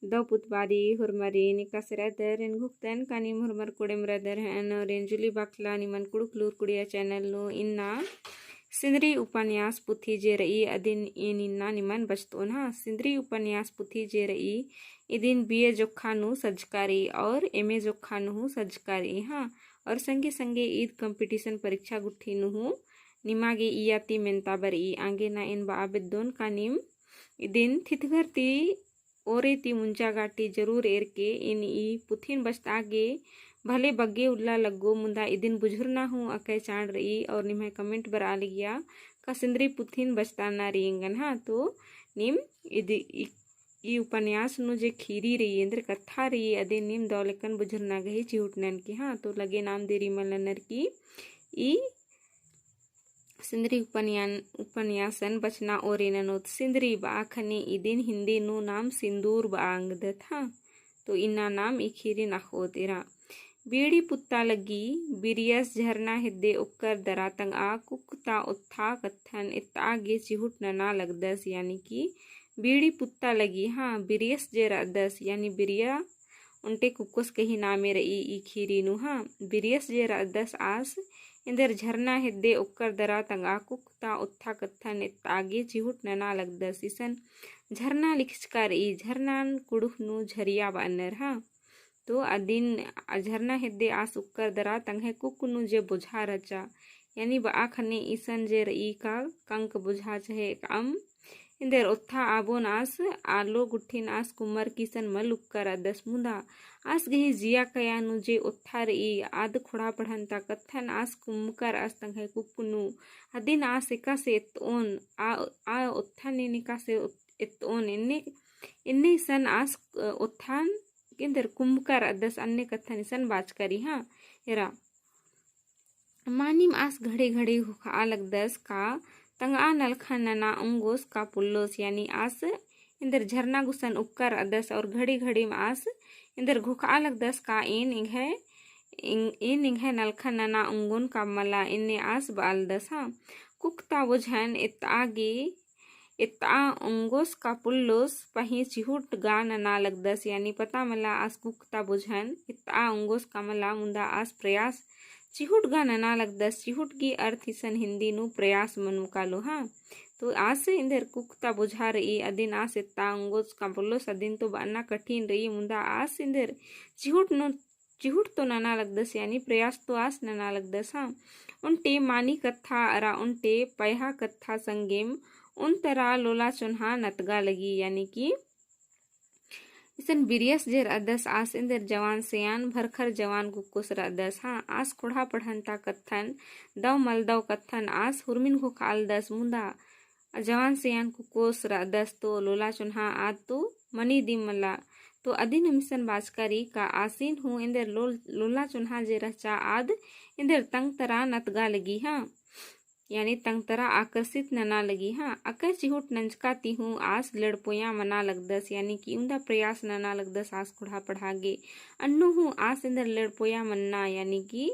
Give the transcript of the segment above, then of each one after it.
दो पुतबादी हुरमरी निकासरेदर इन गुक्तन कानी हुरमर कुड़ेमरेदर हैं और जुली बाखला निमन कुड़ुकलूर कुड़िया चैनल नु इन्ना सिंदरी उपन्यास पुथी जे रई अदिन इनिन्ना निमन बचतोन हा सिंदरी उपन्यास पुथी जे रई इदिन बीए जोखानु सज्जकारी और एमए जोखानु सज्जकारी हाँ और संगे संगे ईद कंपटीशन परीक्षा गुट्ठी नुहु निमागे इयाती मेंताबर ई आंगे ना इन बाबेदोन कानिम इदिन थिथगरती ओरे ती मुंजा गाटी जरूर एर के इन ई पुथिन बचतागे भले बग्गे उल्ला लगो मुंदा इदिन बुझुरना हूँ अकै चांड रही और निम्हे कमेंट बर आ लिया का सिंदरी पुथिन बचताना रियंगन हाँ तो निम इदि ई उपन्यास नु जे खीरी रही इंद्र कथा रही अदे निम दौलकन बुझुरना गही चिहुटनन की हाँ तो लगे नाम देरी मलनर की ई सिंदरी उपन्यासन बचना और ननोत सिंदरी बाखने इदिन हिंदी नु नाम सिंदूर बांगदत हाँ तो इन्ना नाम इखीरी नाखोतेरा बीड़ी पुत्ता लगी बिरियस झरना हिद्दे उक्कर दरातंग आ कुकता उत्था कत्थन इत्तागे चिहुट नना लगदस यानी कि बीड़ी पुत्ता लगी हाँ बिरियस जे रदस यानी बिरिया उनटे कुकुस कही नामे रई ई खीरी नु हाँ बिरियस जे रदस आस इंदर झरना हिद्दे उक्कर दरातंग आ कुकता उत्था कत्थन इत्तागे चिहुट नना लगदस इसन झरना लिखचकार ई झरनान कुड़ुख नु झरिया बानर हाँ तो अदिन झरना हिद्दे आस उक्कर दरा तंगे कुकुनु जे बुझा रचा यानी बाखने ईसन जे रई का कंक बुझा चहे कम इंदर उत्था आबोन आस आलो गुट्ठिन आस कुमर किसन मल उक्कर दस मुंदा आस गही जिया कयानु जे उत्था रई आद खुड़ा पढ़नता कत्थन आस कुमकर आस तंगे कुकुनु अदिन आस एका से इतोन आ उत्था ने निका से इतोन इन्ने सन आस उत्थान किंदर कुंभकर अदस अन्य कथा निसन बाज करी हाँ हेरा मानिम आस घड़े घड़े हुखा लगदस का तंगा नलखा नना अंगोस का पुल्लोस यानी आस इंदर झरना गुसन उक्कर अदस और घड़ी घड़ी में आस इंदर घुखा लगदस का इन इंघे नलखा नना अंगोन का मला इन्ने आस बालदस हाँ कुकता बुझन इत्तागे इत्ता अंगोस का पुल्लोस पही चिहुट गा नना लगदस यानी पता मला आस कुकता बुझन इत्ता अंगोस का मला मुंदा आस प्रयास चिहुट गा नना लगदस चिहुट की अर्थ इसन हिंदी नु प्रयास मनु कालो हाँ तो आस इंदर कुकता बुझा रही अदिन आस इत्ता अंगोस का पुल्लोस अदिन तो बाना कठिन रही मुंदा आस इंदर चिहुट तो नना लगदस यानी प्रयास तो आस नना लगदस हाँ उनटे मानी कथा अरा उनटे पहा कथा संगेम उन तरह लोला चुन्हा नतगा लगी यानी कि इसन बिरियस जेर अदस आस इंदर जवान सेयान भरखर जवान कुकुस रदस हाँ आस खुड़ा पढ़नता कत्थन दव मलदव कत्थन आस हुरमिन को खाल दस मुंदा जवान सेयान कुकुस रदस तो लोला चुन्हा आद तो मनी दिम मला तो अदिन मिसन बाजकारी का आसीन हूँ इंदर लोला चुन्हा जे रचा आद इंदर तंग तरा नतगा लगी हाँ यानी तंगतरा आकर्षित नना लगी हाँ अकर चिहुट नंचकाती हूँ आस लड़पोया मना लगदस यानी कि उनदा प्रयास नना लगदस आस खुड़ा पढ़ागे अन्नु हूँ आस इंदर लड़पोया मन्ना यानी कि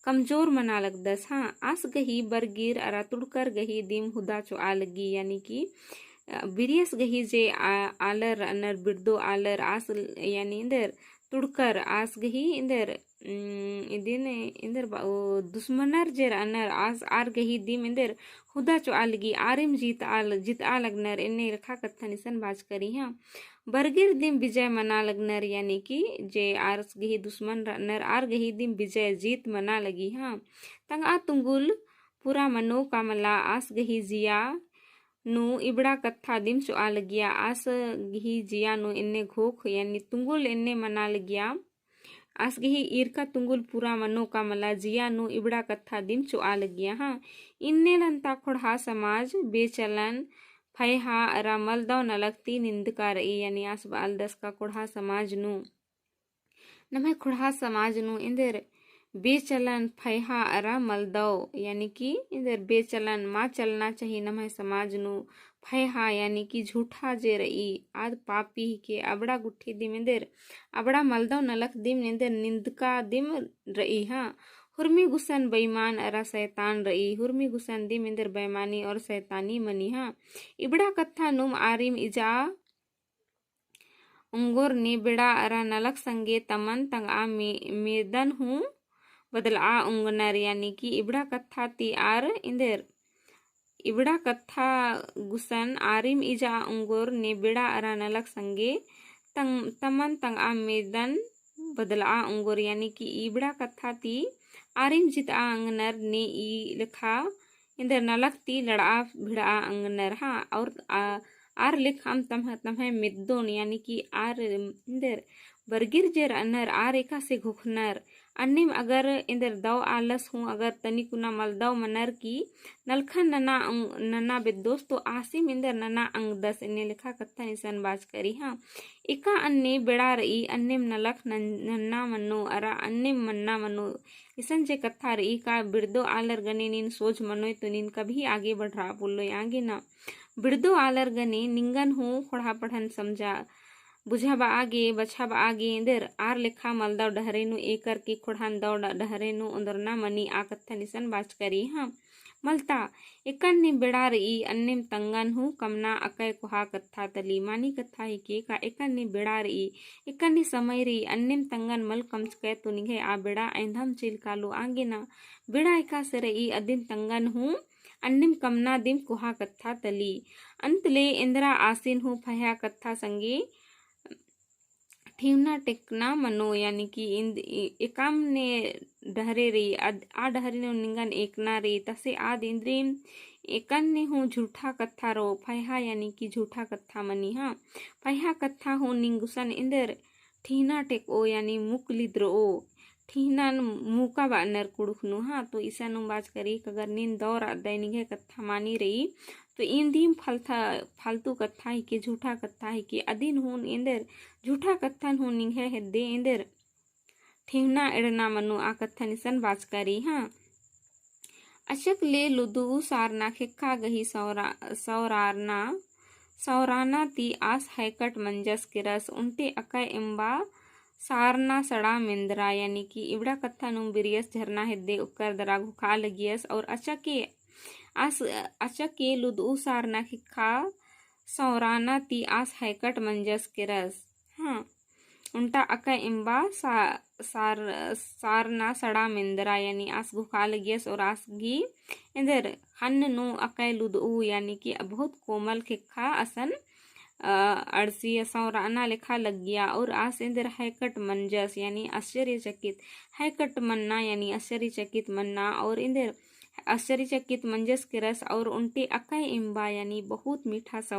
कमजोर मना लगदस हाँ आस गही बरगिर अरा तुड़कर गही दिम हुदा चो आ लगी यानी कि बिरियस गही जे आलर अनर बिरदो आलर आस यानी इंदर तुड़कर आस गही इंदर इदिन इंदर दुश्मनर जेर अनर आस आर गही दिम इंदर हुदा चो आलगी आरिम जीत आ लगनर इन्ने रखा कथा निसन बाज करी हाँ बरगिर दिम विजय मना लगनर यानी कि जे आरस गही दुश्मन नर आर गही दिम विजय जीत मना लगी हाँ तंग आ तुंगुल पूरा मनो कामला आस गही जिया नु इबड़ा कथा दिम चो आ लगिया आस गही जिया नु इन्ने घोख यानी तुंगुल इन्ने मना लगिया आस गही ईरका तुंगुल पूरा मनो का मला जिया नु इबड़ा कथा दिम चो आ लगिया हाँ इन्ने लंता खुड़ा समाज बेचलन फैहा अरा मलदव नलगती निंदका रही यानी आस बाल दस का खुड़ा समाज नु नमे खुड़ा समाज नु इंदर बेचलन फैहा अरा मलदव यानी कि इंदर बेचलन माँ चलना चाहिए नमे समाज नु फैहा यानी कि झूठा जे रही आद पापी के अबड़ा गुट्ठी दिम इंदर अबड़ा मलदव नलक दिम इंदर निंदका दिम रही हाँ हुरमी गुसन बेईमान अरा शैतान रही हुरमी गुसन दिम इंदर बेईमानी और शैतानी मनी हाँ इबड़ा कथा नुम आरिम इजा उंगोर ने बिड़ा अरा नलक संगे तमन तंगा मेदन हूँ बदला उंगनर यानी कि इबड़ा कथा ती आर इंदर इबड़ा कथा गुसन आरिम इजा उंगोर ने बिड़ा अरा नलक संगे तमन तंगा मेदन बदला उंगोर यानी कि इबड़ा कथा ती आरिम जित अंगनर ने ई लिखा इंदर नलक ती लड़ा भिड़ा अंगनर हाँ और आर लिखाम तमहे मिद्दोन यानी कि आर इंदर बरगिर जेर अनर आर एका से घुखनर अन्निम अगर इंदर दव आलस हूँ अगर तनिकुना मलदव मनर की नलखा नना बेदोस तो आसिम इंदर नना अंगदस इन्हें लिखा कत्था निसन बाज करी हाँ एका अन्ने बेड़ा रही अन्निम नलख नन्ना मनो अरा अन्निम मन्ना मनो इसन जे कत्था रही का बिरदो आलर गने नीन सोच मनो तो नीन कभी आगे बढ़ रहा बोलो आगे ना बिरदो आलर गने निंगन हूँ खोड़ा पढ़न समझा बुझाबा आगे बछाबा आगे इंदर आर लेखा मलदाव डहरेनु एकर की खोड़ान दौ डहरेनु अंदरना मनी आ कत्था निसन बाच करी हाँ मलता एकन ने बेड़ा रही अन्निम तंगन हूँ कमना अकय कुहा कत्था तली मानी कत्था ही के का एकन ने बेड़ा रही एकन ने समय रही अन्निम तंगन मल कमच कह तो निघे आ बेड़ा ऐंधम चिल कालो आगे ना बेड़ा एका से रही अदिन तंगन हूँ अन्निम कमना दिम कुहा कत्था तली अंतले इंदिरा आसीन हूँ फया कत्था संगे ठीवना टेकना मनो यानी कि एकाम ने डहरे रही आ डहरे ने निंगन एकना रे तसे आद इंद्रिम एकन ने हूँ झूठा कत्था रो फया यानी कि झूठा कत्था मनी हाँ फया कत्था हूँ निंगुसन इंदर ठीना टेक ओ यानी मुक लिद्र ओ ठीना मुका बानर कुड़ुखनु हाँ तो ईसा बाज करी अगर नींद दौर दैनिक कत्था मानी रही तो इंदीम फालतू कत्था ही के झूठा कत्था ही के अधीन हून इंदर झूठा कत्थन हूँ निघे हेदे इंदर ठीवना एड़ना मनु आ कत्था निसन बाज करी हाँ अचक ले लुदु सारना खिक्का गही सौराना ती आस हैकट मंजस के रस उनटे अकय इम्बा सारना सड़ा मिंद्रा यानी कि इबड़ा कत्था नुम बिरियस झरना हेदे उकर दरा घुखा लगियस और अचके लुदु सारना खिक्का सौराना ती आस हैकट मंजस के रस हाँ उल्टा अका इम्बा सारना सड़ा मिंदरा यानी आस घुखा लगियस और आस घी इंदर हन्न नु अकय लुदु यानी कि बहुत कोमल खिक्खा असन अड़सी सौराना लिखा लग गया और आस इंदर हैकट मंजस यानी आश्चर्यचकित हैकट मन्ना यानी आश्चर्यचकित मन्ना और इंदर आश्चर्यचकित मंजस के रस और उनटे अकय इम्बा यानी बहुत मीठा सा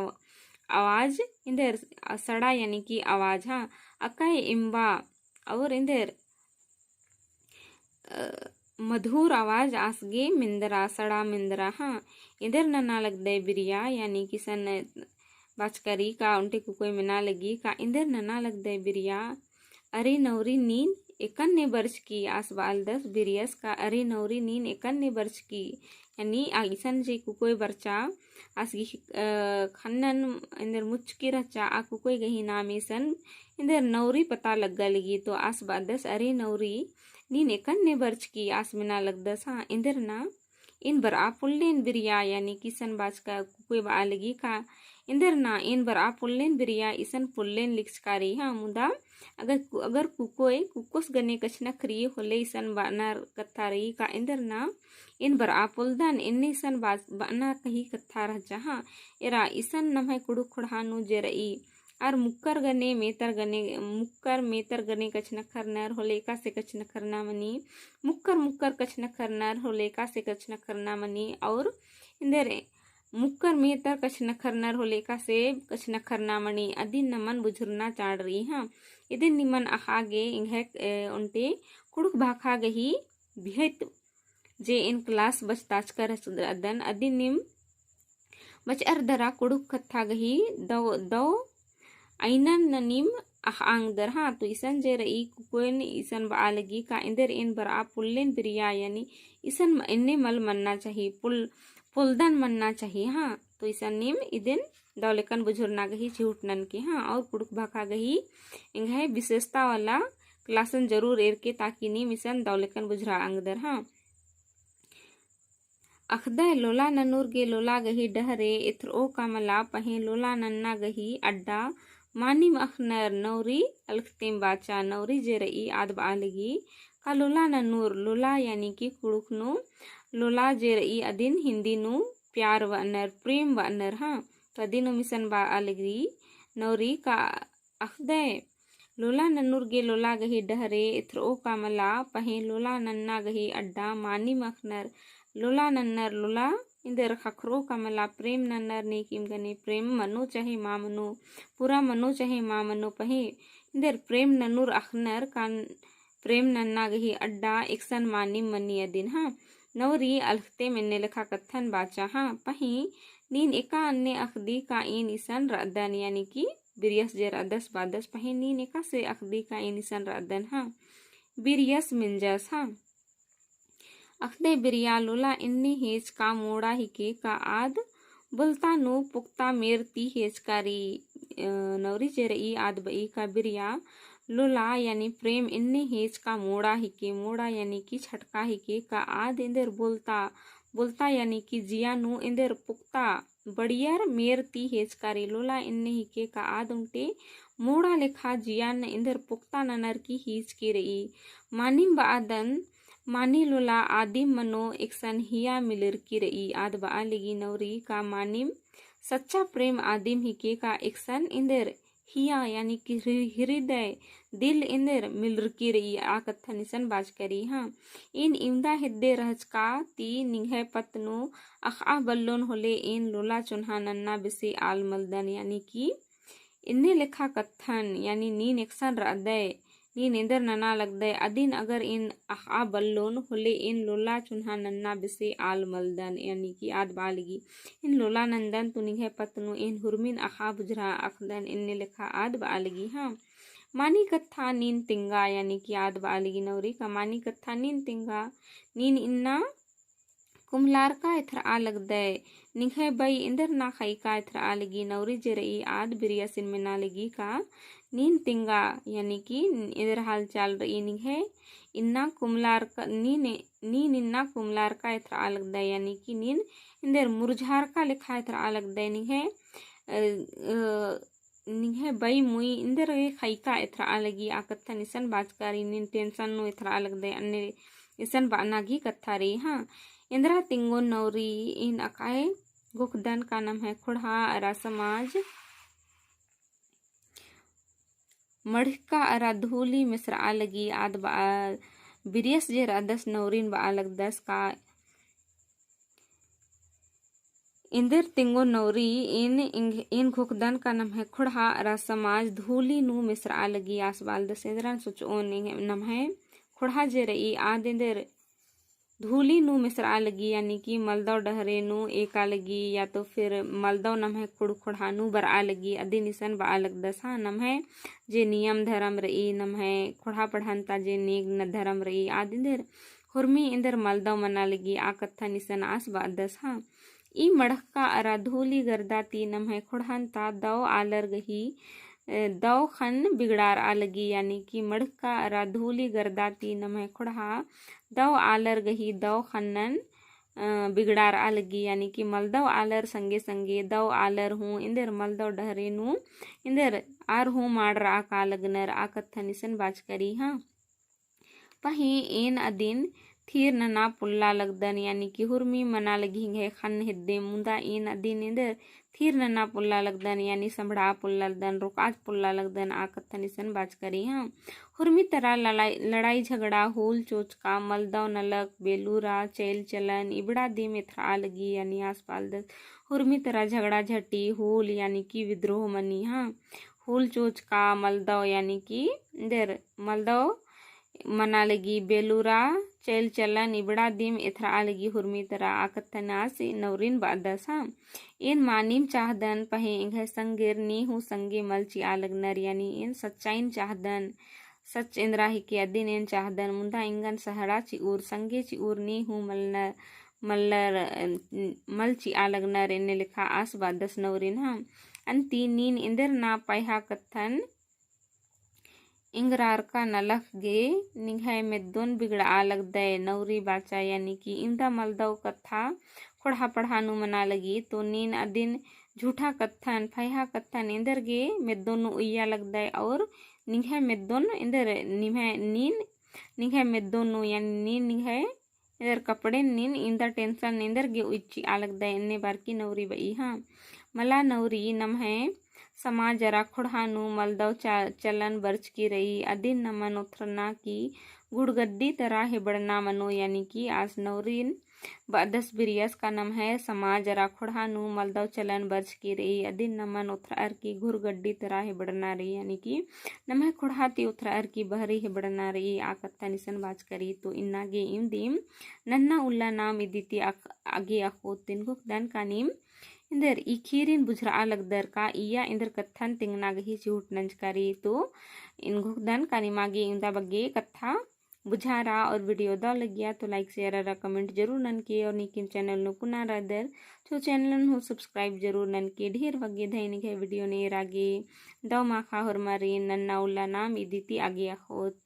आवाज इंदर सड़ा यानी कि आवाज हाँ अकय इम्बा और इंदर मधुर आवाज आसगे मिंदरा सड़ा मिंदरा हाँ इधर नना लग दे बिरिया यानी कि सन बाचकरी का उनटे को कोई मना लगी का इंदर नना लग दे बिरिया अरे नौरी नीन एकन ने बर्च की आस बाल दस बिरियस का अरे नौरी नीन एकन ने बर्च की यानी आगिसन जे कुकोई बर्चा आसगी खन्नन इंदर मुचकी रचा आ कुकोई गही नामेसन इंदर नौरी पता लग्गा लगी तो आस बादस अरे नौरी नीन एकन ने बर्च की आस मिना लगदस हाँ इंदर ना इन बर आ पुल्लेन बिरिया यानी किसन बाज का कुकोई बा लगी का इंदर ना इन बर आ पुल्लेन बिरिया इसन पुल्लेन लिखकारी हाँ मुदा अगर कुकोई कुकोस गने कछना क्रिय होले इसन बानर कथा रही का इंदर ना इन बर आ पुलदान इन्ने इसन बाना कही कथा रह जहाँ एरा इसन नमय कुड़ु खुड़ानु जे रही और मुक्कर मेतर गने कछ नखर नर होले का से कछ नखर ना मनी मुक्कर कछ नखर नर होले का से कछ नखर ना मनी और इंदर मुक्कर मेतर कछ नखर नर होले का से कछ नखर ना मनी अदिन नमन बुझुरना चाड़ रही हाँ इदिन निमन आगे इंघे उनटे कुड़ुक भाखा गही भिहत जे इन क्लास बचताच कर अदन अदिन निम बच अर्धरा कुड़ुक कथा गही दो ऐनन ननीम आंगदर हाँ तो इसन जे रही कुकोइन इसन बा लगी का इंदर इन बर आ पुल्लेन बिरिया यानी इसन इन्ने मल मनना चाहिए पुलदन मनना चाहिए हाँ तो इसन निम इदिन दौलेकन बुझुरना गही झूठनन के हाँ और कुड़ुक भाखा गही इंघे विशेषता वाला क्लासन जरूर एर के ताकि निम इसन दौलेकन बुझरा अंगदर हाँ अखदय लोला ननूर गे लोला गही डहरे इथर ओ कमला पहे लोला नन्ना गही अड्डा मानिम अखनर नौरी अलखतेम बाचा नौरी जेरई आद बालगी का लोला नूर लोला यानी कि कुड़ुकनु लोला जेरई अदिन हिंदी नु प्यार व अनर प्रेम व अनर हाँ तो अदिन मिशन बा अलगी नौरी का अखदे लोला नन्नूर गे लोला गही डहरे इथरो का मला पहे लोला नन्ना गही अड्डा मानी मखनर लोला नन्नर लोला इंदर खखरो का मला प्रेम नन्नर ने किम गने प्रेम मनो चाहे माँ मनो पूरा मनो चाहे माँ मनो पहे इंदर प्रेम नन्नूर अखनर का प्रेम नन्ना गही अड्डा एकसन मानी मनी अदिन हाँ नवरी अलखते मैंने लिखा कथन बाचा हाँ पही नीन एका अन्य अखदी का इन इसन रद्दन यानी कि बिरियस जेर अदस बादस पही नीन एका से अखदी का इन इसन रद्दन हाँ बिरियस मिंजस हाँ अखदे बिरिया लोला इन्नी हेच का मोड़ा हिके का आद बुलता नु पुख्ता मेरती हेचकारी नवरी जेरई आद बई का बिरिया लोला यानी प्रेम इन्नी हेच का मोड़ा हिके मोड़ा यानी कि छटका हिके का आद इंदर बोलता यानी कि जियानु इंदर पुख्ता बड़ियर मेरती हेचकारी लोला इन्ने हिके का आद उंटे मोड़ा लेखा जियान इंदर पुख्ता ननर की हीच की रही मानिम बादन मानी लोला आदिम मनो एकसन हिया मिलर की रही आद बा लगी नवरी का मानिम सच्चा प्रेम आदिम हिके का एकसन इंदर हिया यानी कि हृदय दिल इंदर मिलर की रही आ कथा निसन बाज करी हाँ इन इमदा हिद्दे रहचका ती निघे पतनो अखा बल्लोन होले इन लोला चुन्हा नन्ना बिसे आल मलदन यानी कि इन्ने लिखा कथन यानी नीन एकसन रदय नीन इंदर नना लगदय अदिन अगर इन अखा बल्लोन होले इन लोला चुन्हा नन्ना बिसे आल मलदन यानी कि आद बालगी इन लोला नंदन तु निघे पतनो इन हुरमिन अखा बुझरा अखदन इन्ने लिखा आद बालगी हाँ मानी कथा नीन तिंगा यानी कि आद बालगी नवरी का मानी कथा नीन तिंगा नीन इन्ना कुमलार का इथर आ लगदय निघे बई इंदर ना खाई का इथर आ लगी नवरी जेरई आद बिरिया सिन में ना लगी का नीन तिंगा यानी कि इधर हाल चाल रही निघे इन्ना कुमलार का नीन इन्ना कुमलार का इथर आ लगदय यानी कि नीन इंदर मुरझार का लिखा इथर आ लगदय निघे बई मुई इंदर खैका इथर आ लगी आ कथा निसन बाजकारी नीन टेंशन नो इथर आ लगदय अन्य इसन बानागी कथा रही हाँ इंदिरा तिंगो नौरी इन अकाए गुखदन का नाम है खुड़ा अरा समाज मढ़का अरा धूली मिश्र आ लगी आद बिरियस जे रादस नौरीन बा अलग दस का इंदर तिंगो नौरी इन घुकदन का नाम है खुड़ा अरा समाज धूली नु मिश्र आ लगी आसबाल दस इंदरन सोचो नाम है खुड़ा जे रही आद इंदर धूली नु मिश्र आ लगी यानी कि मलदव डहरे नु एक आ लगी या तो फिर मलदव नम है खुड़ा नु बर आ लगी अदि निसन बा अलग दसा नम है जे नियम धर्म रही नम है खुड़ा पढ़नता जे नेग न धर्म रही आदि इंदर हुरमी इंदर मलदव मना लगी आ कथा निसन आस बा दस हाँ ई मड़का अरा धूली गर्दाती नम है खुड़हनता दव आलर गही दव खन बिगड़ार आ लगी यानी कि मड़का अरा धूली गर्दाती नम है खुड़ा दव आलर गही दव खन्नन बिगड़ार आ लगी यानी कि मलदव आलर संगे संगे दव आलर हूँ इंदर मलदव डहरेनु इंदर आर हूँ माडर आ का लगनर आ कथा निसन बाज करी हाँ पही एन अदिन थीर नना पुल्ला लगदन यानी कि हुरमी मना लगी है खन हिद्दे मुंदा इन अदिन इंदर थीर नना पुल्ला लगदन यानी संभड़ा पुल्ला लगदन रुकाज पुल्ला लगदन आ कथा निसन बाज करी हाँ हुरमी तरह लड़ाई झगड़ा होल चोचका मलदव नलक बेलूरा चैल चलन इबड़ा दी में थरा लगी यानी आसपाल दस हुरमी तरह झगड़ा झटी होल यानी कि विद्रोह मनी हाँ होल चोचका मलदव यानी कि इधर मलदव मना लगी बेलूरा चैल चलन इबड़ा दिम इथरा आ लगी हुरमी तरह आ कथना से नवरीन बादस हाँ इन मानीम चाहदन पहे इंघ संगेर नी हूँ संगे मलची आ लगनर यानी इन सच्चाइन चाहदन सच इंद्रा ही के अदिन इन चाहदन मुंदा इंगन सहड़ा चिऊर संगे चिऊर नी हूँ मल्लर मलची आ लगनर इन्ने लिखा आस बादस नवरीन हाँ अंती नीन इंदर ना पहा कथन इंगरार का नलख गे निघाय में दोन बिगड़ा आ लग दे नवरी बाचा यानी कि इंदा मलदव कथा खुड़ा पढ़ानु मना लगी तो नीन अदिन झूठा कत्थन फैहा कत्थन इंदर गे मेदोनु उಯ್ಯ लगदाय और निघे मेदोन इंदर निभे नीन निघे मेदोनु यानी नीन निघे इंदर कपड़े नीन इंदर टेंशन इंदर गे उच्ची आलगदाय इन्ने बार की नवरी बई हाँ मला नवरी नम्हे समाज राखोड़हानु मलदव चलन बर्च की रही अदिन नमन उथरना की गुड़गड्डी तरह हिबड़ना मनो यानी कि आज नवरीन बदस बिरियस का नाम है समाज राखोड़हानु मलदव चलन बर्च की रही अदिन नमन उथरार की घुरगड्डी तरह हिबड़ना रही यानी कि नमह खुड़हाती उथरार की बहरी हिबड़ना रही आकत्ता निसन बाज करी तो इन्ना गे इम दीम नन्ना उल्ला नाम इदिति आगे अखोत तिनको दन का नीम इंदर इखीरिन बुझरा लगदर का इया इंदर कत्थन तिंगना गही झूठ नंजकारी तो इन घुकदन का निमागे इंदा बग्गे कथा बुझा रहा और वीडियो दा लग गया तो लाइक शेयर और कमेंट जरूर नन के और निकिन चैनल नु पुना रदर तो चैनल नु सब्सक्राइब जरूर नन के ढेर बग्गे धैनिक है वीडियो ने रागे दव माखा और मारे नन्ना उल्ला नाम इदिति आगे अखोत।